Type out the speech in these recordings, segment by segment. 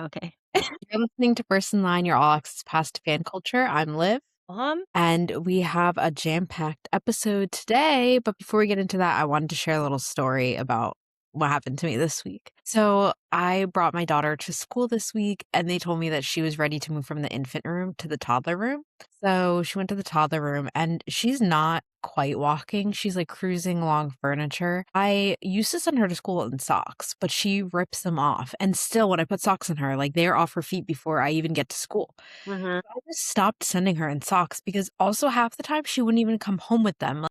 Okay. You're listening to First in Line, your all access pass to fan culture. I'm Liv, Um, and we have a jam-packed episode today. But before we get into that, I wanted to share a little story about what happened to me this week. So I brought my daughter to school this week, and they told me that she was ready to move from the infant room to the toddler room. So she went to the toddler room, and she's not quite walking. She's like cruising along furniture. I used to send her to school in socks, but she rips them off. And still, when I put socks on her, like they're off her feet before I even get to school. mhm. I just stopped sending her in socks because also half the time she wouldn't even come home with them.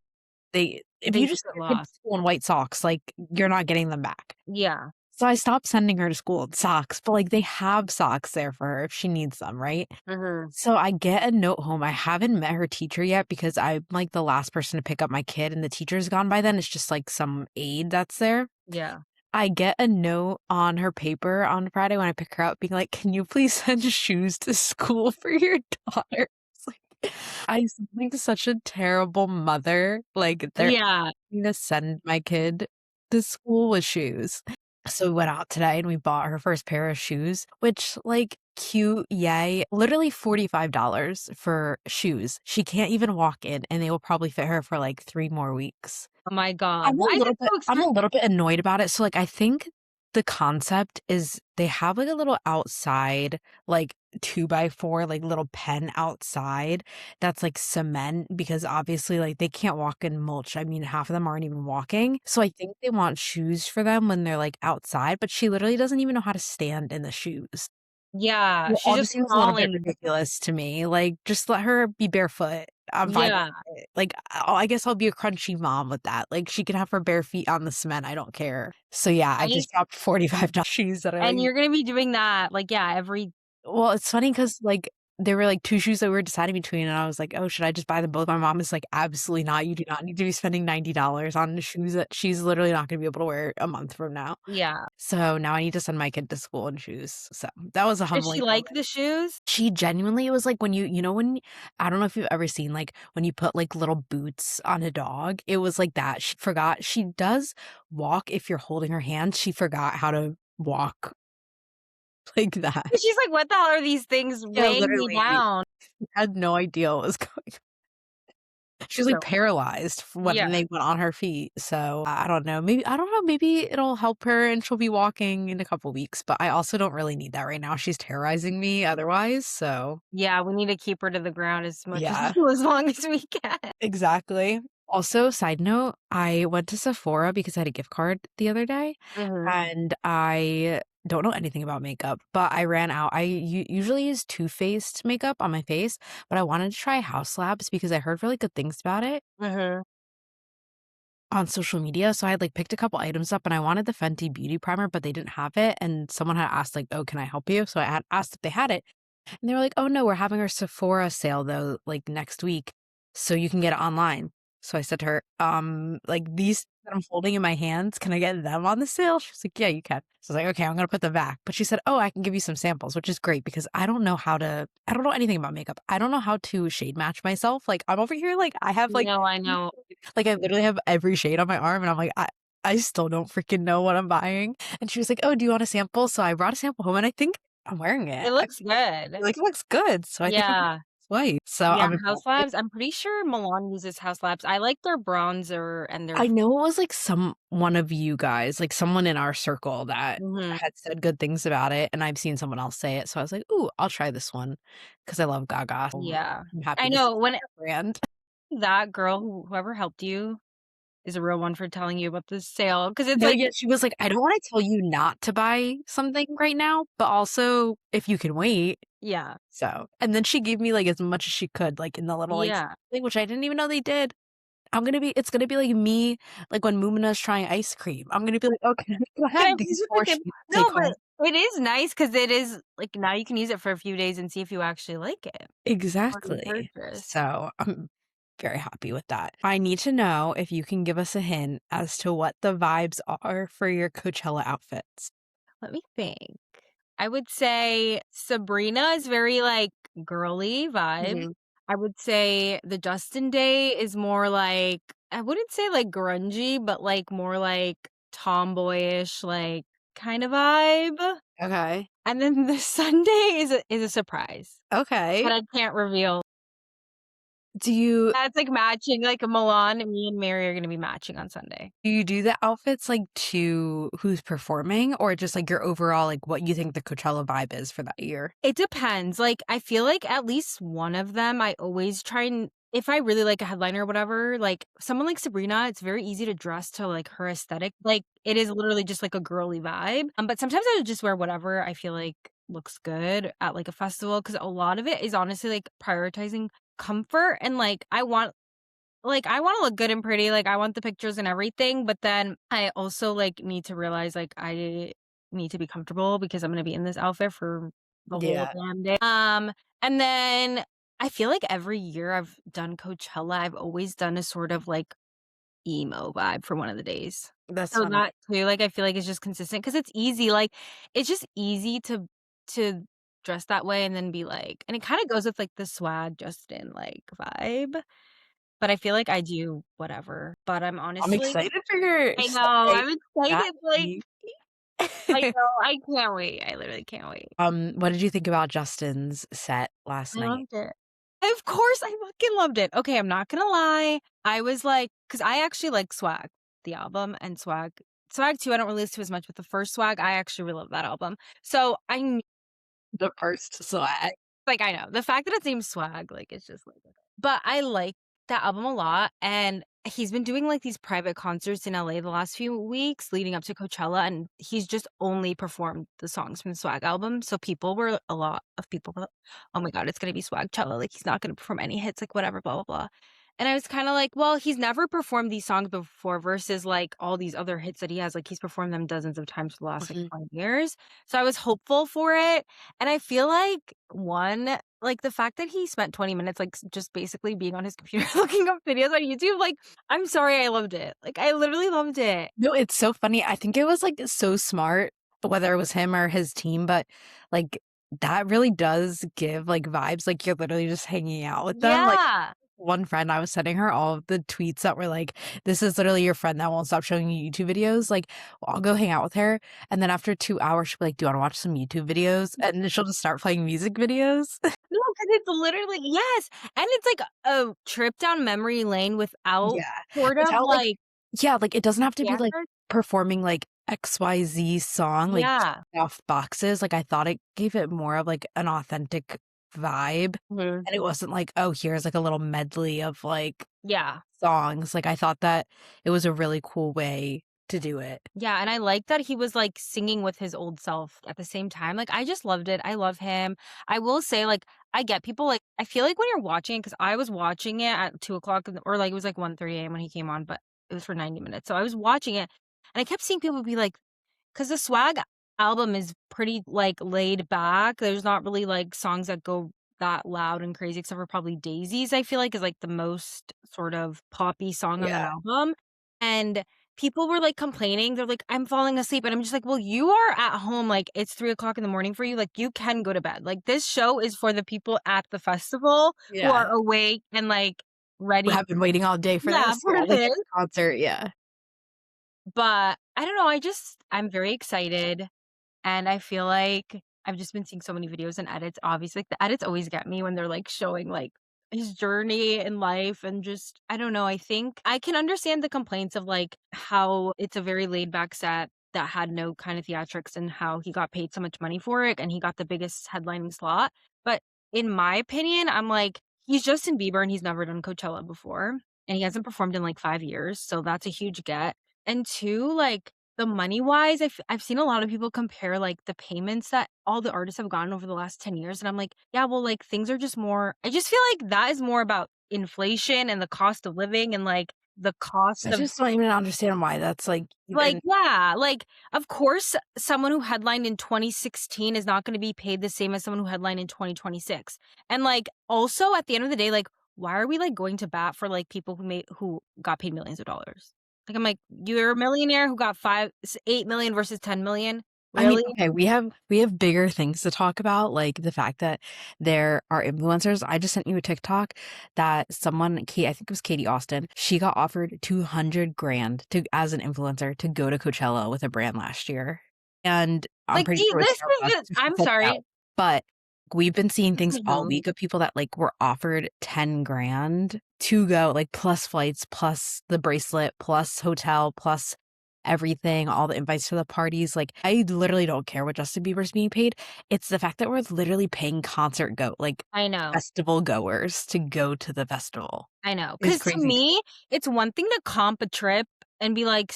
Like, if They you just just get send your kid to lost. school in white socks, like you're not getting them back. Yeah. So I stopped sending her to school in socks, but like they have socks there for her if she needs them, right? Mhm. So I get a note home. I haven't met her teacher yet because I'm like the last person to pick up my kid and the teacher's gone by then. It's just like some aide that's there. Yeah. I get a note on her paper on Friday when I pick her up being like, "Can you please send shoes to school for your daughter?" It's like, I seem like such a terrible mother. Like, they're Yeah. asking to send my kid to school with shoes. So we went out today and we bought her first pair of shoes, which, like, cute, yay. Literally $45 for shoes. She can't even walk in, and they will probably fit her for like 3 more weeks. Oh my god. Why is it so I'm a expensive? little bit annoyed about it. So, like, I think the concept is they have, like, a little outside, like, 2 by 4, like, little pen outside that's, like, cement because obviously, like, they can't walk in mulch. I mean, half of them aren't even walking. So I think they want shoes for them when they're, like, outside, but she literally doesn't even know how to stand in the shoes. Yeah, It she's all just just seems a little bit falling. ridiculous to me. Like, just let her be barefoot. I'm fine Yeah. with it. Like, I guess I'll be a crunchy mom with that. Like, she can have her bare feet on the cement, I don't care. So, yeah, I Right? just dropped $45 shoes that are, And like you're gonna be doing that, like, yeah, every well, it's funny because like, there were, like, 2 shoes that we were deciding between, and I was like, "Oh, should I just buy them both?" My mom is like, "Absolutely not. You do not need to be spending $90 on the shoes that she's literally not gonna be able to wear a month from now." yeah. So, now I need to send my kid to school in shoes. So, that was a Does she humbling like moment. the shoes? She genuinely was like when you know when I don't know if you've ever seen, like, when you put, like, little boots on a dog, it was like that. She forgot she does walk if you're holding her hand, she forgot how to walk like that. She's like, "What the hell are these things Yeah, weighing me literally. down?" Had no idea what was going she was, like, So paralyzed when yeah. they went on her feet, so I don't know, maybe it'll help her and she'll be walking in a couple weeks, but I also don't really need that right now, she's terrorizing me otherwise, so Yeah, we need to keep her to the ground as much as yeah. as long as we can. Exactly. Also, side note, I went to Sephora because I had a gift card the other day, Mhm. and I don't know anything about makeup, but I ran out. I usually use Too Faced makeup on my face, but I wanted to try House Labs because I heard really good things about it Mhm. on social media. So I had like picked a couple items up and I wanted the Fenty Beauty Primer, but they didn't have it. And someone had asked, like, oh, can I help you? So I had asked if they had it. And they were like, "Oh, no, we're having our Sephora sale, though, like, next week, so you can get it online." So I said to her, like, "These that I'm holding in my hands, can I get them on the sale?" She was like, "Yeah, you can." So I was like, "Okay, I'm gonna put them back." But she said, "Oh, I can give you some samples," which is great because I don't know anything about makeup. I don't know how to shade match myself. Like, I'm over here, like, I have, like No, I know. like, I literally have every shade on my arm, and I'm like, I still don't freaking know what I'm buying. And she was like, "Oh, do you want a sample?" So I brought a sample home, and I think I'm wearing it. It I looks feel good. like it looks good, so I think I'm Yeah. white. So Yeah, I'm House excited. Labs, I'm pretty sure Milan uses House Labs. I like their bronzer and their I know it was, like, one of you guys, like, someone in our circle that mhm. had said good things about it, and I've seen someone else say it, so I was like, "Ooh, I'll try this one because I love Gaga, so Yeah. I'm happy I to know support when their brand." that girl, whoever helped you is a real one for telling you about this sale because it's No, like yeah, she was like, "I don't wanna tell you not to buy something right now, but also if you can wait." yeah. So and then she gave me, like, as much as she could, like, in the little, like, Yeah. thing, which I didn't even know they did. It's gonna be like me, like, when Mumina's trying ice cream. I'm gonna be like, "Okay, go Can I ahead, please these use 4 the same sheets No, take but home." it is nice because it is like, now you can use it for a few days and see if you actually like it before you Exactly. purchase. So, I'm very happy with that. I need to know if you can give us a hint as to what the vibes are for your Coachella outfits. Let me think. I would say Sabrina is very, like, girly vibe. Mhm. I would say the Justin Day is more like I wouldn't say, like, grungy, but, like, more, like, tomboyish, like, kinda vibe. Okay. And then the Sunday is a surprise that Okay. I can't reveal. Do you That's, like, matching, like, Milan and me and Mary are gonna be matching on Sunday. do you do the outfits, like, to who's performing or just, like, your overall, like, what you think the Coachella vibe is for that year? It depends, like, I feel like at least one of them, I always try and if I really like a headliner or whatever, like, someone like Sabrina, it's very easy to dress to, like, her aesthetic, like, it is literally just, like, a girly vibe, but sometimes I would just wear whatever I feel like looks good at, like, a festival because a lot of it is honestly, like, prioritizing comfort and, I wanna look good and pretty, like, I want the pictures and everything, but then I also, like, need to realize, like, I need to be comfortable because I'm gonna be in this outfit for the whole Yeah, damn day. And then I feel like every year I've done Coachella, I've always done a sort of, like, emo vibe for one of the days. that's So funny. that too, like, I feel like it's just consistent because it's easy, like, it's just easy to dress that way and then be like and it kinda goes with, like, the swag Justin, like, vibe. But I feel like I do whatever, but I'm I'm honestly excited for your I know, Sunday I'm that excited, like, week. I know, I can't wait, I literally can't wait. What did you think about Justin's set last I night? loved it. Of course, I fucking loved it. Okay, I'm not gonna lie, I was like 'cause I actually like Swag, the album, and Swag 2, I don't really listen to as much, but the first Swag, I actually really love that album. So I knew The first swag. like, I know, the fact that it's named Swag, like, it's just like okay. But I like that album a lot, and he's been doing, like, these private concerts in LA the last few weeks leading up to Coachella, and he's just only performed the songs from the Swag album, so a lot of people were, like, "Oh my god, it's gonna be Swagchella, like, he's not gonna perform any hits, like, whatever, blah, blah, blah." And I was kinda like, "Well, he's never performed these songs before versus, like, all these other hits that he has, like, he's performed them dozens of times for the last, like, Mhm. 20 years." So I was hopeful for it, and I feel like, like, the fact that he spent 20 minutes, like, just basically being on his computer looking up videos on YouTube, like, I'm sorry, I loved it. Like, I literally loved it. No, it's so funny. I think it was, like, so smart, whether it was him or his team, but, like, that really does give, like, vibes like you're literally just hanging out with them, like Yeah. one friend, I was sending her all of the tweets that were like, "This is literally your friend that won't stop showing you YouTube videos." Like, I'll go hang out with her, and then after 2 hours, she'll be like, "Do you wanna watch some YouTube videos?" And then she'll just start playing music videos. No, because it's literally yes, and it's like a trip down memory lane without Yeah. sort of, Without, like like yeah, like, it doesn't have to be, like, standards. performing, like, XYZ song, like, Yeah. off boxes, like, I thought it gave it more of, like, an authentic vibe, Mhm. and it wasn't like, "Oh, here's, like, a little medley of, like, Yeah. songs." Like, I thought that it was a really cool way to do it. Yeah, and I like that he was, like, singing with his old self at the same time, like, I just loved it, I love him. I will say, like, I get people, like I feel like when you're watching because I was watching it at 2 o'clock or, like, it was, like, 1:30 AM when he came on, but it was for 90 minutes, so I was watching it, and I kept seeing people be like because the Swag album is pretty, like, laid back, there's not really, like, songs that go that loud and crazy except for probably Daisies, I feel like, is, like, the most sort of poppy song on that Yeah. album, and people were, like, complaining, they're like, "I'm falling asleep," and I'm just like, "Well, you are at home, like, it's 3 o'clock in the morning for you, like, you can go to bed." Like, this show is for the people at the festival who are Yeah. awake and, like, Who ready have been waiting all day for yeah, this? for Yeah, like, this. at the concert, yeah. But, I don't know, I'm very excited, and I feel like I've just been seeing so many videos and edits, obviously, like, the edits always get me when they're, like, showing, like, his journey in life and just I don't know, I think I can understand the complaints of, like, how it's a very laid back set that had no kind of theatrics and how he got paid so much money for it and he got the biggest headlining slot, but in my opinion, I'm like, he's Justin Bieber and he's never done Coachella before, and he hasn't performed in, like, 5 years, so that's a huge get, and 2, like, the money-wise, I've seen a lot of people compare, like, the payments that all the artists have gotten over the last 10 years, and I'm like, "Yeah, well, like, things are just more" I just feel like that is more about inflation and the cost of living and, like, the I cost of just don't even understand why that's, like, like, even yeah, like, of course, someone who headlined in 2016 is not gonna be paid the same as someone who headlined in 2026, and, like, also, at the end of the day, like, why are we, like, going to bat for, like, people who got paid millions of dollars? Like, I'm like, "You're a millionaire who got 8,000,000 versus 10,000,000? I mean, Really?" okay, we have bigger things to talk about, like the fact that there are influencers. I just sent you a TikTok that someone, Kate, I think it was Katie Austin, she got offered 200 grand to as an influencer to go to Coachella with a brand last year. And I'm Like, pretty see, sure it this was is Starbucks it just to I'm flip it out. sorry. But we've been seeing things all Mhm. week of people that, like, were offered 10 grand to go, like, plus flights, plus the bracelet, plus hotel, plus everything, all the invites to the parties. Like, I literally don't care what Justin Bieber's being paid. It's the fact that we're literally paying I know. festival goers to go to the festival I know, is cause to crazy to me. me, it's one thing to comp a trip and be like,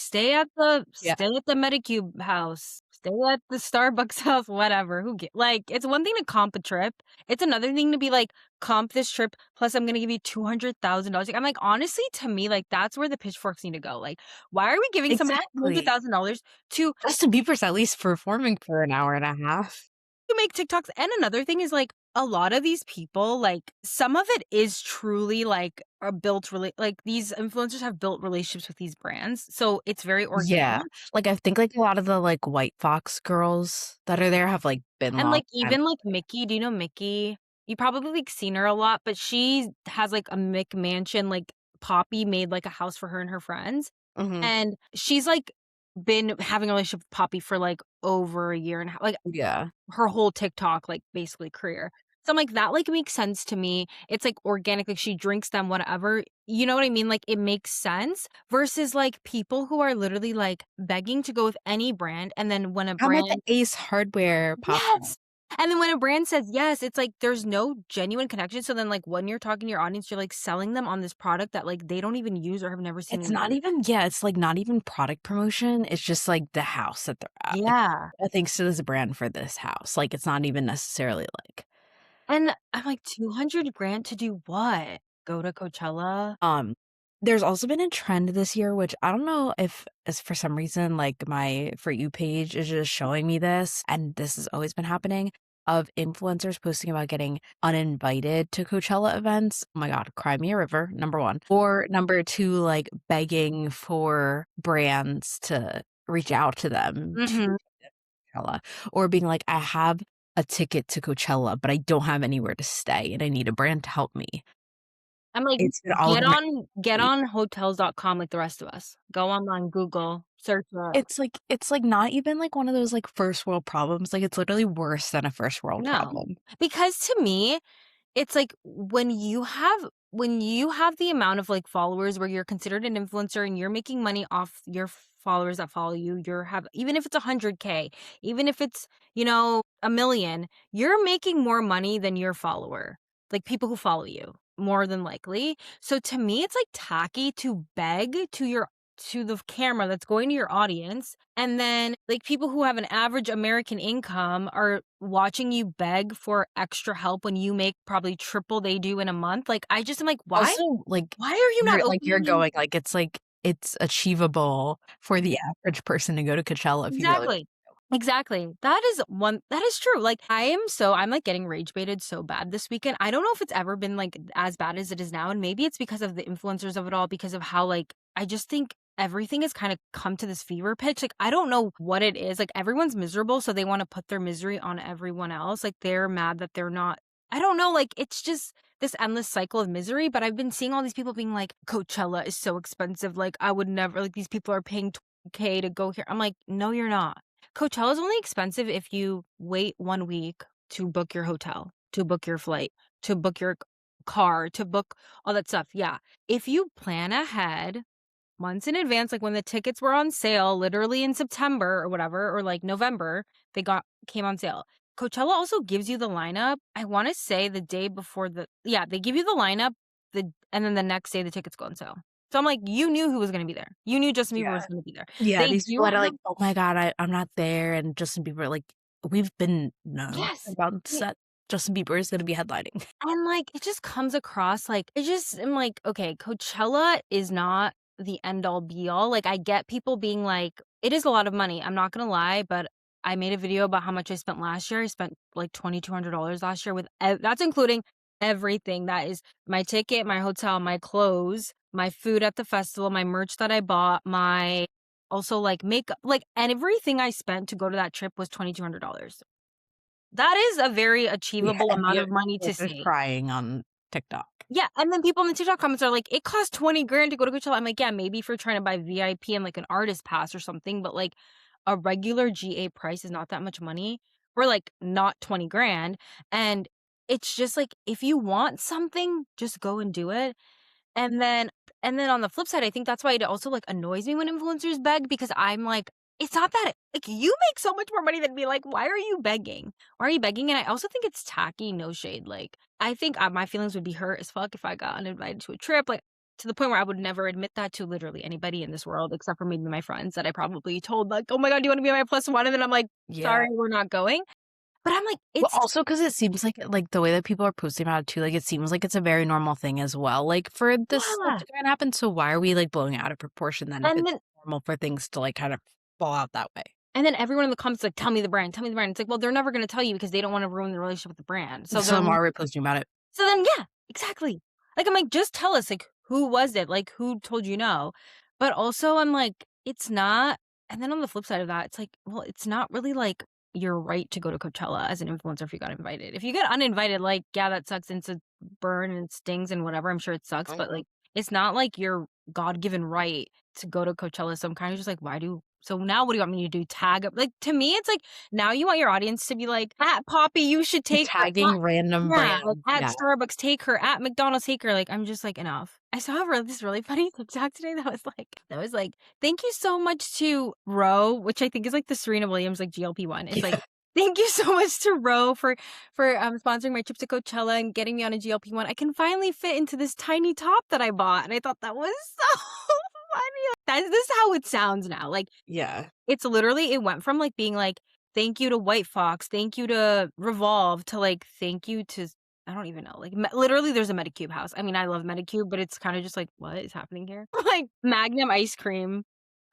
Yeah, stay at the Medicube house, stay at the Starbucks house," whatever, who ca like, it's one thing to comp a trip, it's another thing to be like, "Comp this trip, plus I'm gonna give you $200,000." Like, I'm like, honestly, to me, like, that's where the pitchforks need to go, like, why are we giving somebody exactly. $200,000 to Justin Bieber's at least performing for an hour and a half. make TikToks? And another thing is, like, a lot of these people, like, some of it is truly, like, are built really like, these influencers have built relationships with these brands, so it's very Yeah. organic. Like, I think, like, a lot of the, like, White Fox girls that are there have, like, been And, long like, time. even, like, Mickey, do you know Mickey? You probably, like, seen her a lot, but she has, like, a McMansion, like, Poppy made, like, a house for her and her friends, Mhm. and she's, like, been having a relationship with Poppy for, like, over a year and a half, like, Yeah. her whole TikTok, like, basically career. So I'm like, that, like, makes sense to me. It's, like, organic, like, she drinks them, whatever. You know what I mean? Like, it makes sense versus, like, people who are literally, like, begging to go with any brand, and then when a How about the brand Ace Hardware pop-up? yes! And then when a brand says yes, it's like there's no genuine connection, so then, like, when you're talking to your audience, you're, like, selling them on this product that, like, they don't even use or have never seen It's in their not even yeah, it's, like, not even product promotion, it's just, like, the house that they're at, like, yeah. thanks to this brand for this house, like, it's not even necessarily, like And I'm like, 200 grand to do what? Go to Coachella? Um, there's also been a trend this year, which I don't know if is for some reason, like my For You page is just showing me this, and this has always been happening, of influencers posting about getting uninvited to Coachella events. Oh my God, cry me a river, number one. Or number two, like begging for brands to reach out to them to Mhm. Coachella, or being like, I have a ticket to Coachella, but I don't have anywhere to stay and I need a brand to help me. I'm like, It's been all over my get feed. on hotels.com like the rest of us. Go online, Google, search it. It's like not even like one of those like first world problems, like it's literally worse than a first world No. problem. Because to me, it's like when you have the amount of, like, followers where you're considered an influencer and you're making money off your followers that follow you, you're have even if it's 100K, even if it's, you know, 1,000,000, you're making more money than your follower, like, people who follow you, more than likely. So to me, it's, like, tacky to beg to the camera that's going to your audience, and then, like, people who have an average American income are watching you beg for extra help when you make probably triple they do in a month. Like, I just am like, "Why? Also, like Why are you not you're opening?" going like it's achievable for the average person to go to Coachella if you really Exactly. Exactly. That is true. Like, I'm, like, getting rage baited so bad this weekend. I don't know if it's ever been, like, as bad as it is now, and maybe it's because of the influencers of it all, because of how, like, I just think everything has kinda come to this fever pitch. Like, I don't know what it is. Like, everyone's miserable, so they wanna put their misery on everyone else. Like, they're mad that they're not I don't know, like, it's just this endless cycle of misery, but I've been seeing all these people being like, "Coachella is so expensive, like, I would never like, these people are paying 20K to go here." I'm like, "No, you're not." Coachella's only expensive if you wait 1 week to book your hotel, to book your flight, to book your car, to book all that stuff, yeah. If you plan ahead months in advance, like when the tickets were on sale, literally in September or whatever, or like November, they got came on sale. Coachella also gives you the lineup. I want to say the day before they give you the lineup, and then the next day the tickets go on sale. So I'm like, you knew who was going to be there. You knew Justin Bieber was yeah. going to be there. Yeah, They these people do that are have like, "Oh my God, I'm not there," and Justin Bieber, like, we've been known yes. about that Justin Bieber is gonna be headlining. And, like, it just comes across like it just I'm like, "Okay, Coachella is not the end all be all." Like, I get people being like it is a lot of money, I'm not gonna lie, but I made a video about how much I spent last year. I spent, like, $2,200 last year with that's including everything. That is my ticket, my hotel, my clothes, my food at the festival, my merch that I bought, my also, like, makeup like, and everything I spent to go to that trip was $2,200. That is a very Yeah, achievable and amount the of money to influencers save. crying on TikTok. Yeah, and then people in the TikTok comments are like, "It cost 20 grand to go to Coachella." I'm like, "Yeah, maybe if you're trying to buy VIP and, like, an artist pass or something, but, like, a regular GA price is not that much money, or, like, not 20 grand, and it's just, like, if you want something, just go and do it, and then on the flip side, I think that's why it also, like, annoys me when influencers beg because I'm like, "It's not that like, you make so much more money than me, like, why are you begging? Why are you begging?" And I also think it's tacky, no shade, like, I think, my feelings would be hurt as fuck if I got uninvited to a trip, like, to the point where I would never admit that to literally anybody in this world except for maybe my friends that I probably told, like, "Oh my god, do you wanna be my plus one?" And then I'm like, Yeah. "Sorry, we're not going." But I'm like, Well, it's also because it seems like, the way that people are posting about it too, like, it seems like it's a very normal thing as well, like, for this stuff yeah, to kinda happen, so why are we, like, blowing it out of proportion then if and it's then normal for things to, like, kind of fall out that way? everyone in the comments like, "Tell me the brand, tell me the brand." It's like, well, they're never gonna tell you because they don't wanna ruin the relationship with the brand. So then why are we posting about it? Yeah, exactly. Like, I'm like, "Just tell us, like, who was it? Like, who told you no?" But also, I'm like, it's not and then on the flip side of that, it's like, well, it's not really, like, your right to go to Coachella as an influencer if you got invited. If you get uninvited, like, yeah, that sucks and it's a burn and it stings and whatever, I'm sure it sucks, but, like, it's not like your God-given right to go to Coachella, so I'm kinda just like, why do so now what do you want me to do? Tag up like, to me, it's like, now you want your audience to be like, "At Poppy, you should take her. Tagging random Yeah, like, brands, at yeah. Starbucks, take her, at McDonald's, take her, like, I'm just like, "Enough." I saw this really funny TikTok today that was like, "Thank you so much to Ro," which I think is, like, the Serena Williams, like, GLP-1. It's like, Yeah. "Thank you so much to Ro for sponsoring my trip to Coachella and getting me on a GLP-1. I can finally fit into this tiny top that I bought," and I thought that was so funny. That's this is how it sounds now, like, Yeah. it's literally it went from, like, being like, "Thank you to White Fox, thank you to Revolve," to, like, "Thank you to" I don't even know, like, literally, there's a Medicube house. I mean, I love Medicube, but it's kinda just like, "What is happening here?" Like, Magnum ice cream,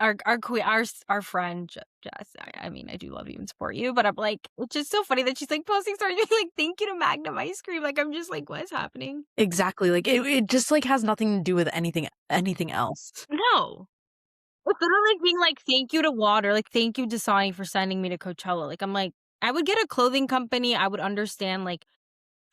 our friend Jess, I mean, I do love you and support you, but I'm like, it's just so funny that she's, like, posting stories being like, "Thank you to Magnum ice cream," like, I'm just like, "What is happening?" Exactly, like, it just, like, has nothing to do with anything else. No. It's literally like being like, "Thank you to Water," like, "Thank you, Dasani, for sending me to Coachella." Like, I'm like, I would get a clothing company, I would understand, like,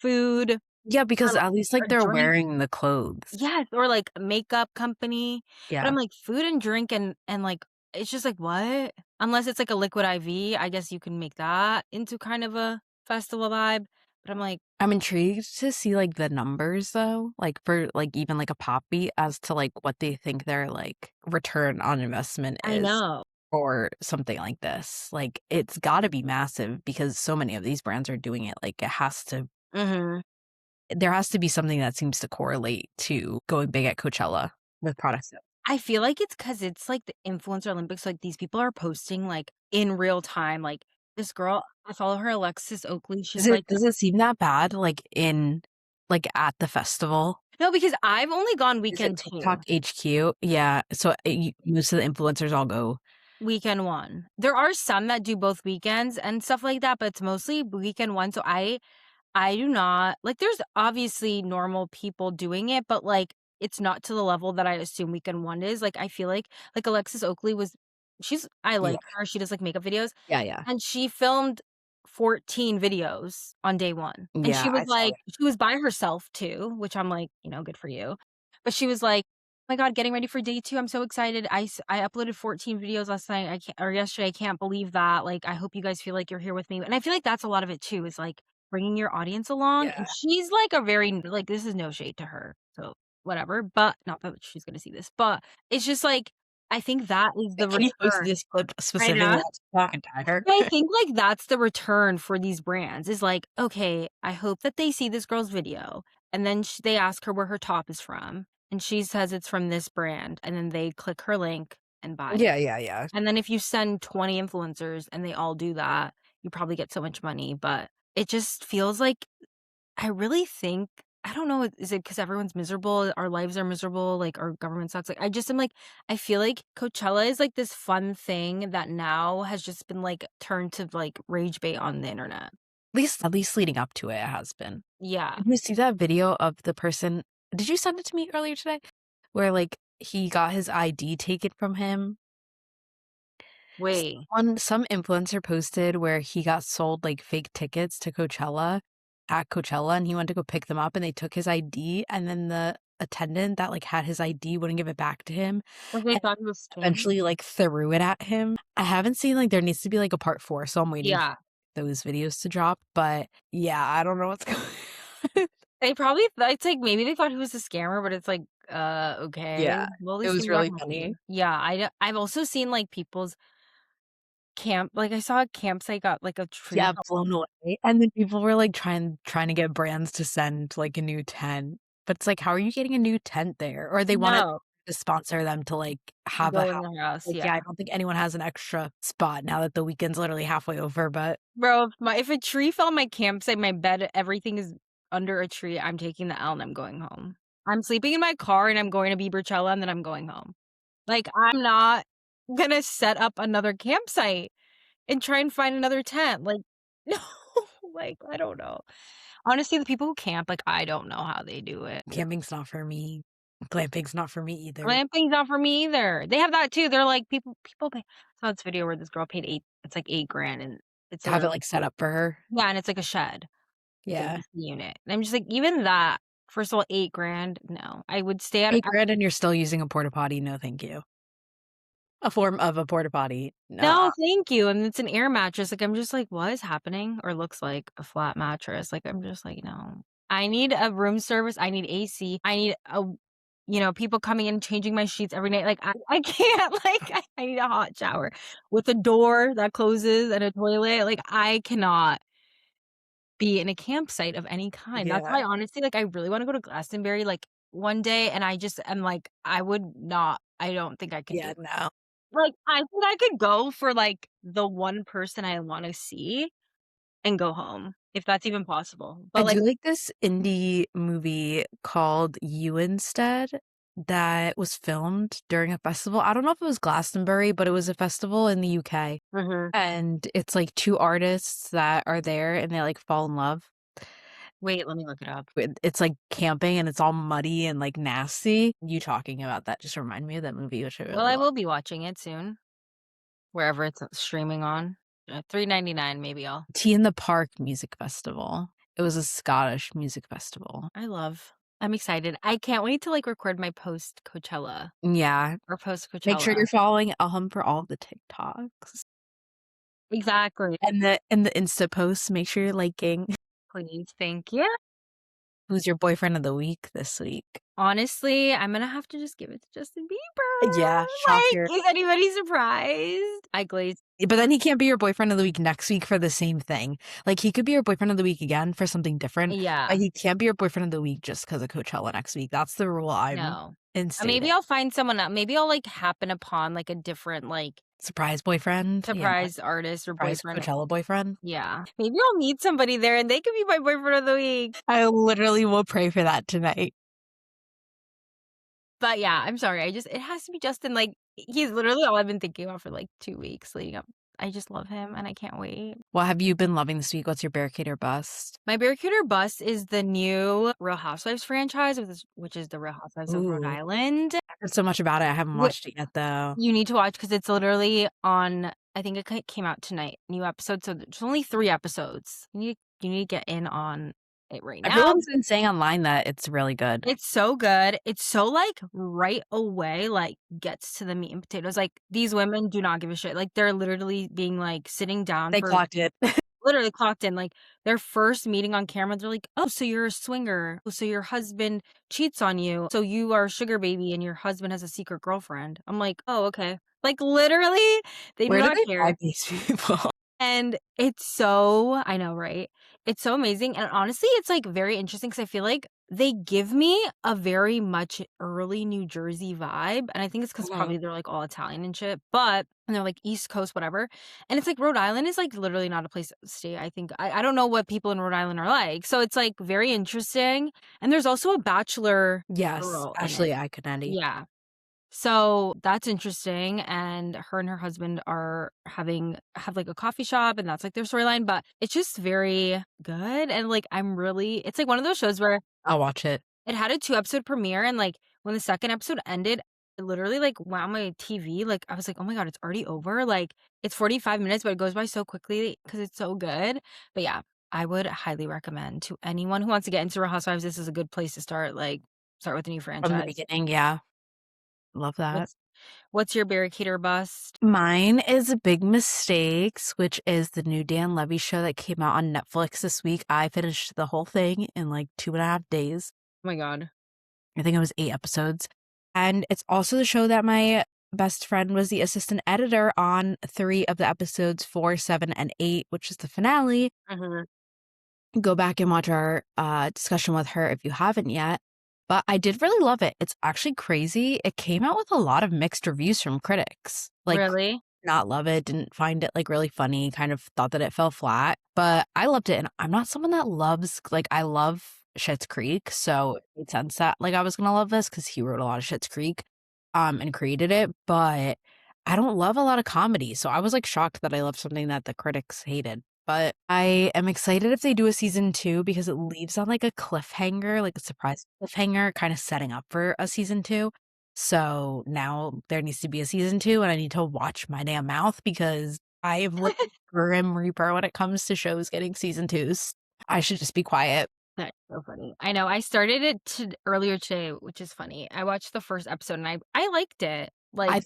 food Yeah, because at least, or like, they're drink. wearing the clothes. Yes, or, like, a makeup company, but I'm Yeah. like, food and drink like, it's just like, what? Unless it's like a Liquid IV, I guess you can make that into kind of a festival vibe, but I'm like, I'm intrigued to see, like, the numbers though, like, for, like, even, like, a Poppy as to, like, what they think their, like, return on investment I is know. for something like this. Like, it's gotta be massive because so many of these brands are doing it, like, it has to Mhm. there has to be something that seems to correlate to going big at Coachella with products. I feel like it's 'cause it's, like, the influencer Olympics, like, these people are posting, like, in real time, like, this girl, I follow her, Alexis Oakley, she's like Does it seem that bad, like, at the festival? no, because I've only gone Is it weekend TikTok 2, HQ? Yeah, so, most of the influencers all go. weekend 1. There are some that do both weekends and stuff like that, but it's mostly weekend 1, so I do not like, there's obviously normal people doing it, but, like, it's not to the level that I assume weekend 1 is, like, I feel like Alexis Oakley was I Yeah, like her, she does, like, makeup videos. yeah, yeah. And she filmed 14 videos on day 1, and Yeah, I saw that. she was by herself too, which I'm like, good for you. But she was like, "Oh my god, getting ready for day 2, I'm so excited. I uploaded 14 videos last night, I can't or yesterday, I can't believe that, like, I hope you guys feel like you're here with me." And I feel like that's a lot of it too, is, like, bringing your audience along, Yeah. and she's, like, a very like, this is no shade to her, so whatever, but not that she's gonna see this, but it's just, like, I think that is the Can you post return. this clip I specifically know. on TikTok and tag her? But I think, like, that's the return for these brands is like, "Okay, I hope that they see this girl's video," and then they ask her where her top is from, and she says it's from this brand, and then they click her link and buy it. Yeah, yeah, yeah. And then if you send 20 influencers and they all do that, you probably get so much money, but it just feels like I really think I don't know, is it because everyone's miserable? Our lives are miserable, like, our government sucks, like, I just am like I feel like Coachella is, like, this fun thing that now has just been, like, turned to, like, rage bait on the internet. At least leading up to it, it has been. Yeah. Did you see that video of the person did you send it to me earlier today? Where, like, he got his ID taken from him? Wait. Some influencer posted where he got sold, like, fake tickets to Coachella at Coachella, and he went to go pick them up, and they took his ID, and then attendant that, like, had his ID, wouldn't give it back to him, Like, they and thought he was scammed? eventually, like, threw it at him. I haven't seen, like, there needs to be, like, a part 4, so I'm waiting for Yeah. those videos to drop, but yeah, I don't know what's going on. They probably it's like, maybe they thought he was a scammer, but it's like, okay. Yeah, Well, at it least was he's not really funny. happy. Yeah, I've also seen, like, people's like, I saw a campsite got, like, a tree Yeah, blown away, and then people were, like, trying to get brands to send, like, a new tent, but it's like, how are you getting a new tent there? Or they wanted No, to sponsor them to, like, have a go in house. their house, Like, yeah. yeah, I don't think anyone has an extra spot now that the weekend's literally halfway over, but Bro, if a tree fell on my campsite, my bed, everything is under a tree, I'm taking the L and I'm going home. I'm sleeping in my car and I'm going to Coachella and then I'm going home. Like, I'm not gonna set up another campsite and try and find another tent, like, no, like, I don't know. Honestly, the people who camp, like, I don't know how they do it. camping's not for me. Glamping's not for me either. Glamping's not for me either. They have that too, they're like, people pay I saw this video where this girl paid 8 it's like 8 grand and it's To have it, literally like, set up for her. yeah, and it's like a shed. It's like Yeah. AC unit, and I'm just like, even that, first of all, 8 grand, no. I would stay at 8 grand and you're still using a porta potty, no thank you. A form of a porta potty, nah. no, thank you, and it's an air mattress, like, I'm just like, "What is happening?" Or looks like a flat mattress, like, I'm just like, "No." I need a room service, I need AC, I need people coming in, changing my sheets every night, like, I can't, like, I need a hot shower with a door that closes and a toilet, like, I cannot be in a campsite of any kind. That's Yeah. why honestly, like, I really wanna go to Glastonbury, like, one day, and I just am like, I don't think I could do Yeah, it. no. Like, I think I could go for, like, the one person I wanna see and go home, if that's even possible. I But, like do like this indie movie called You Instead that was filmed during a festival. I don't know if it was Glastonbury, but it was a festival in the UK, mhm. and it's, like, 2 artists that are there, and they, like, fall in love. Wait, let me look it up. It's, like, camping, and it's all muddy and, like, nasty. You talking about that just reminded me of that movie, which I Well, really I love. will be watching it soon, wherever it's streaming on. 3.99 maybe Tea in the Park Music Festival. It was a Scottish music festival. I'm excited. I can't wait to, like, record my post Coachella Yeah. or post Make sure Coachella. you're following Elham for all the TikToks. Exactly. And the Insta posts, make sure you're liking. Please, thank you. Who's your boyfriend of the week this week? Honestly, I'm gonna have to just give it to Justin Yeah, Bieber. Like, shocker. is anybody surprised? I glazed But then he can't be your boyfriend of the week next week for the same thing. Like, he could be your boyfriend of the week again for something different, but yeah, he can't be your boyfriend of the week just because of Coachella next week. That's the rule I'm no. Maybe instating. I'll find someone else. Maybe I'll, like, happen upon, like, a different, like, Surprise boyfriend? Yeah. surprise artist or Surprise boyfriend. Coachella boyfriend? Yeah. Maybe I'll meet somebody there and they could be my boyfriend of the week. I literally will pray for that tonight. But yeah, I'm sorry. It has to be Justin. Like, he's literally all I've been thinking about for, like, 2 weeks leading up. I just love him and I can't wait. What have you been loving this week? What's your barricade or bust? My Barracuda Bus is the new Real Housewives franchise, which is the Real Housewives of Rhode Ooh, Island. I heard so much about it. I haven't Wh watched it yet, though. You need to watch because it's literally on I think it came out tonight, new episode, so there's only 3 episodes. You need to get in on it right now. Everyone's been saying online that it's really good. It's so good. It's so, like, right away, like, gets to the meat and potatoes. Like, these women do not give a shit. Like, they're literally being, like, sitting down They for clocked it. literally clocked in, like, their first meeting on camera, they're like, "Oh, so you're a swinger. Oh, so your husband cheats on you. So you are a sugar baby and your husband has a secret girlfriend." I'm like, "Oh, okay." Like, literally, they do Where do not they care. find these people? And it's so I know, right? It's so amazing, and honestly, it's, like, very interesting because I feel like they give me a very much early New Jersey vibe, and I think it's because Mhm. probably they're, like, all Italian and shit, but and they're, like, East Coast, whatever, and it's, like, Rhode Island is, like, literally not a place to stay, I think I don't know what people in Rhode Island are like, so it's, like, very interesting, and there's also a bachelor Yes, girl in it. Ashley Iconetti. Yeah. So, that's interesting, and her husband have, like, a coffee shop, and that's, like, their storyline, but it's just very good, and, like, it's, like, one of those shows where I'll watch it. it had a 2-episode premiere, and, like, when the 2nd episode ended, it literally, like, went on my TV, like, I was like, "Oh my god, it's already over?" Like, it's 45 minutes, but it goes by so quickly because it's so good. But yeah, I would highly recommend to anyone who wants to get into Real Housewives, this is a good place to start, like start with a new From the franchise. beginning, yeah. Love that. What's your barricade or bust? Mine is Big Mistakes, which is the new Dan Levy show that came out on Netflix this week. I finished the whole thing in, like, 2.5 days. Oh my god. I think it was 8 episodes. And it's also the show that my best friend was the assistant editor on 3 of the episodes, 4, 7, and 8, which is the finale. Mhm. Go back and watch our, discussion with her if you haven't yet. But I did really love it. It's actually crazy. It came out with a lot of mixed reviews from critics. Like, Really? not love it, didn't find it, like, really funny, kind of thought that it fell flat, but I loved it, and I'm not someone that loves like, I love Schitt's Creek, so it made sense that, like, I was gonna love this because he wrote a lot of Schitt's Creek, and created it, but I don't love a lot of comedy, so I was, like, shocked that I loved something that the critics hated. But I am excited if they do a season 2 because it leaves on, like, a cliffhanger, like a surprise cliffhanger, kinda setting up for a season 2. So now there needs to be a season 2, and I need to watch my damn mouth because I am like a grim reaper when it comes to shows getting season 2s. I should just be quiet. That's so funny. I know, I started it earlier today, which is funny. I watched the first episode and I liked it. Like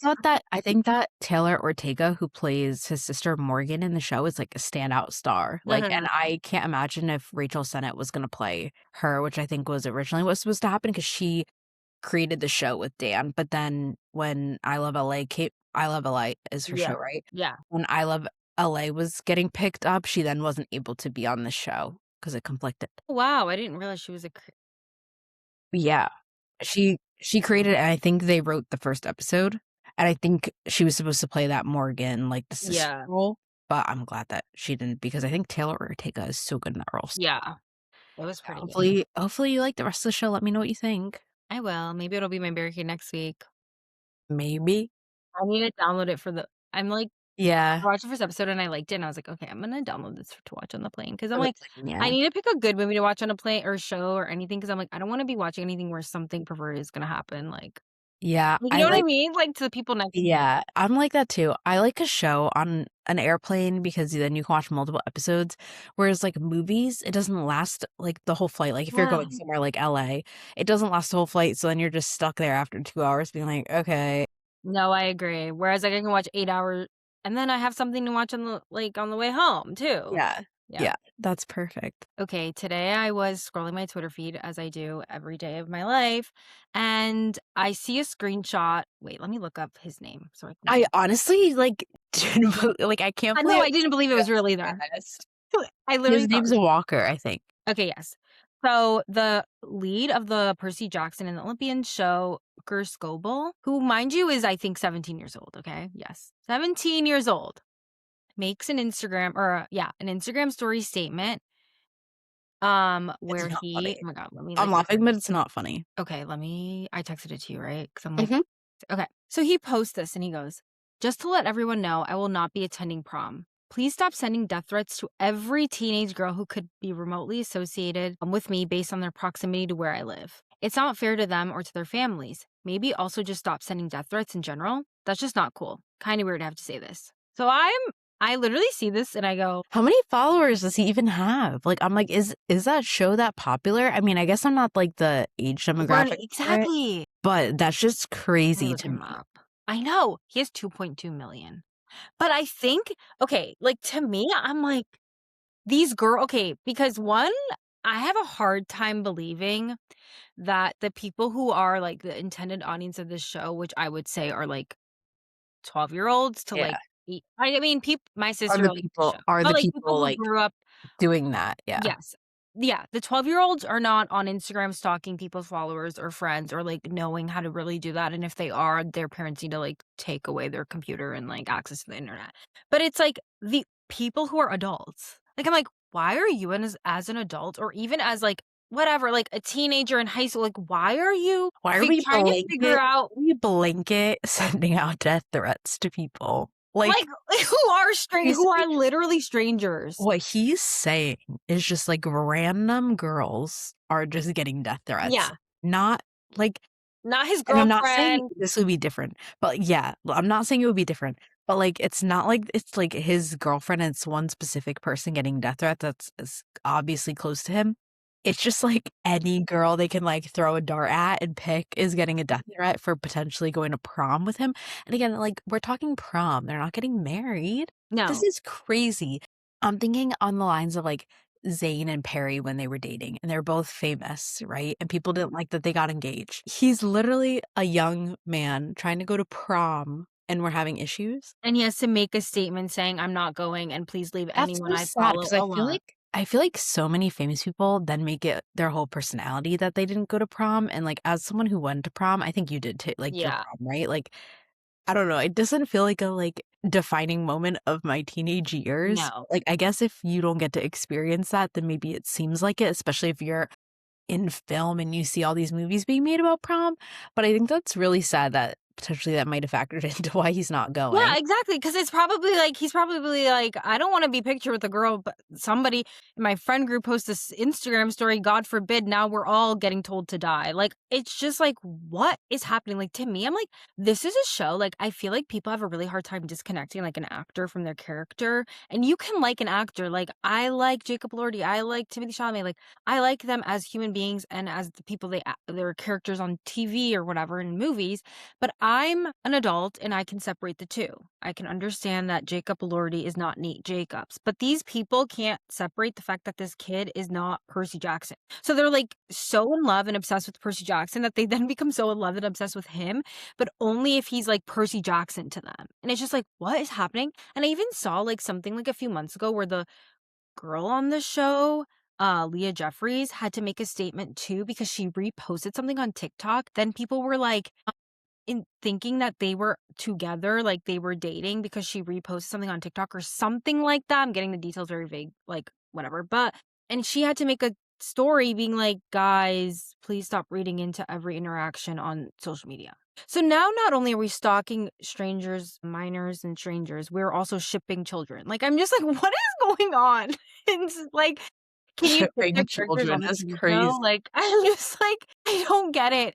I think that Taylor Ortega, who plays his sister Morgan in the show, is like a standout star. Like, and mhm. I can't imagine if Rachel Sennett was gonna play her, which I think was originally what was supposed to happen because she created the show with Dan, but then when I Love LA is her Yeah. show, right? Yeah. When I Love LA was getting picked up, she then wasn't able to be on the show because it conflicted. Wow, I didn't realize she was a Yeah. She created it, and I think they wrote the first episode, and I think she was supposed to play that Morgan, like, the sister Yeah. role, but I'm glad that she didn't because I think Taylor Ortega is so good in that role. So Yeah. It was pretty good. hopefully you like the rest of the show, let me know what you think. I will. Maybe it'll be my barricade next week. Maybe? I need to download it for the I'm like Yeah. I watched the first episode and I liked it, and I was like, "Okay, I'm gonna download this to watch on the plane." Because 'cause I'm For the like, plane, I yeah. need to pick a good movie to watch on a plane or show or anything. Because 'cause I'm like, I don't wanna be watching anything where something perverted is gonna happen, Yeah, you know what I mean? Like, to the people next to me. yeah, I'm like that too. I like a show on an airplane because then you can watch multiple episodes, whereas, like, movies, it doesn't last, like, the whole flight. Like, if you're Yeah. going somewhere like LA, it doesn't last the whole flight, so then you're just stuck there after 2 hours being like, "Okay." No, I agree. Whereas, like, I can watch 8 hours and then I have something to watch on the way home too. Yeah. Yeah. Yeah, that's perfect. Okay, today I was scrolling my Twitter feed as I do every day of my life, and I see a screenshot. Wait, let me look up his name so I can I see. honestly, like, didn't like, I can't No, believe I didn't believe it was really I there. guessed. I His literally thought name's Walker, I think. okay, yes. So, the lead of the Percy Jackson and the Olympian show, Gur Scoble, who, mind you, is, I think, 17 years old, okay? Yes. 17 years old, makes an Instagram or, an Instagram story statement, It's where not he funny. oh my god, let me, I'm like laughing, but it's not funny. okay, I texted it to you, right? Because 'Cause I'm like Mhm. okay. So he posts this and he goes, "Just to let everyone know, I will not be attending prom. Please stop sending death threats to every teenage girl who could be remotely associated with me based on their proximity to where I live. It's not fair to them or to their families. Maybe also just stop sending death threats in general. That's just not cool. Kind of weird to have to say this." So I literally see this and I go, How many followers does he even have? Like, I'm like, is that show that popular? I mean, I guess I'm not, like, the age "Run demographic for it, exactly." but that's just Let me crazy look to him me. up. I know. He has 2.2 million. But I think okay, like, to me, I'm like, okay, because 1, I have a hard time believing that the people who are, like, the intended audience of this show, which I would say are, like, 12-year-olds to, Yeah. like, I mean, my sister likes the show, Are but, the like, people people, who like, grew up doing that? Yeah. yes. Yeah, the 12-year-olds are not on Instagram stalking people's followers or friends or, like, knowing how to really do that, and if they are, their parents need to, like, take away their computer and, like, access to the internet. But it's, like, the people who are adults. Like, I'm like, "Why are you as an adult or even as, like, whatever, like, a teenager in high school, like, why are you Why are trying to figure out, we blanket sending out death threats to people? like, Like, who basically are literally strangers?" what he's saying is just, like, random girls are just getting death threats, Yeah, not, like, not his and I'm not saying girlfriend. this would be different, but yeah, I'm not saying it would be different, but, like, it's not like it's, like, his girlfriend and it's one specific person getting death threats that's is obviously close to him. it's just, like, any girl they can, like, throw a dart at and pick is getting a death threat for potentially going to prom with him, and again, like, we're talking prom, they're not getting married. This No. is crazy. I'm thinking on the lines of, like, Zayn and Perry when they were dating, and they're both famous, right? And people didn't like that they got engaged. He's literally a young man trying to go to prom, and we're having issues? And he has to make a statement saying, "I'm not going, and please leave That's anyone so I sad follow because alone." I feel like so many famous people then make it their whole personality that they didn't go to prom, and, like, as someone who went to prom, I think you did too, like, your Yeah. prom, right? Like, I don't know, it doesn't feel like a, like, defining moment of my teenage years. No. Like, I guess if you don't get to experience that, then maybe it seems like it, especially if you're in film and you see all these movies being made about prom, but I think that's really sad that potentially that might have factored into why he's not Yeah, going. exactly. Because it's probably like he's probably like, "I don't wanna be pictured with a girl," but somebody in my friend group posts this Instagram story, God forbid, now we're all getting told to die. Like, it's just like, what is happening? Like, to me, I'm like, this is a show, like, I feel like people have a really hard time disconnecting, like, an actor from their character, and you can like an actor, like, I like Jacob Elordi, I like Timothée Chalamet, like, I like them as human beings and as the people their characters on TV or whatever in movies, but I'm an adult and I can separate the 2. I can understand that Jacob Elordi is not Nate Jacobs, but these people can't separate the fact that this kid is not Percy Jackson. So they're, like, so in love and obsessed with Percy Jackson that they then become so in love and obsessed with him, but only if he's like Percy Jackson to them. And it's just like, what is happening? And I even saw, like, something, like, a few months ago where the girl on the show, Leah Jeffries, had to make a statement too because she reposted something on TikTok. Then people were like in thinking that they were together, like, they were dating because she reposted something on TikTok or something like that. I'm getting the details very vague, like, whatever, but and she had to make a story being like, "Guys, please stop reading into every interaction on social media." So now not only are we stalking strangers, minors and strangers, we're also shipping children. Like, I'm just like, "What is going on?" It's like, can you ship Shipping their characters children on the is TV show? crazy. Like, I'm just like, I don't get it.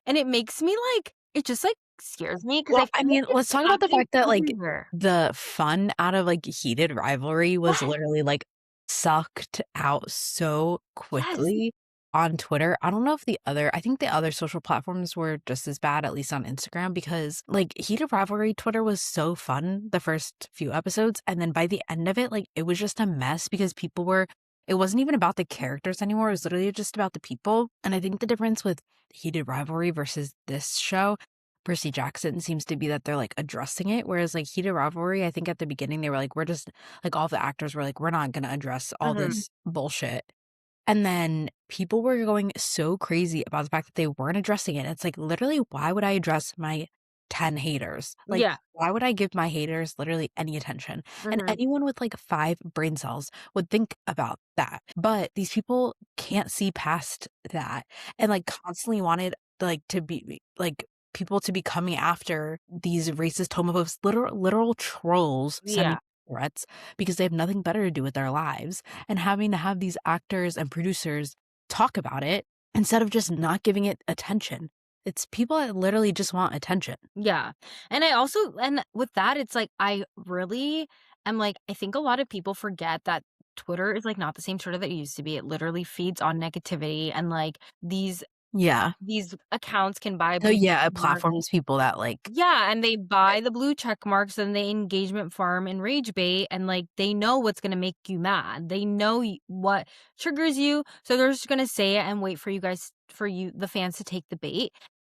And it makes me like it just, like, scares me because I Well, I feel like mean, it's let's talk about the happening fact that, like, everywhere. the fun out of, like, heated rivalry was Yes, literally, like, sucked out so yes. quickly on Twitter. I don't know if I think the other social platforms were just as bad, at least on Instagram, because, like, heated rivalry Twitter was so fun the first few episodes, and then by the end of it, like, it was just a mess because it wasn't even about the characters anymore, it was literally just about the people, and I think the difference with heated rivalry versus this show Percy Jackson seems to be that they're, like, addressing it, whereas, like, Heated Rivalry, I think at the beginning, they were like, "We're just" like, all the actors were like, "We're not gonna address all Mhm. this bullshit." And then people were going so crazy about the fact that they weren't addressing it. It's like, literally, why would I address my 10 haters? Like, Yeah. why would I give my haters literally any attention? And Mhm. anyone with, like, 5 brain cells would think about that. But these people can't see past that and, like, constantly wanted, like, to be like, people to be coming after these racist homophobes, literal trolls sending Yeah. threats because they have nothing better to do with their lives and having to have these actors and producers talk about it instead of just not giving it attention. It's people that literally just want attention. Yeah. And I also and with that, it's like, I really am like, I think a lot of people forget that Twitter is, like, not the same Twitter that it used to be. It literally feeds on negativity and, like, Yeah. these accounts can buy So, blue yeah, it marks. platforms people that, like Yeah, and they buy the blue check marks and they engagement farm and rage bait, and, like, they know what's gonna make you mad. They know what triggers you, so they're just gonna say it and wait for the fans to take the bait.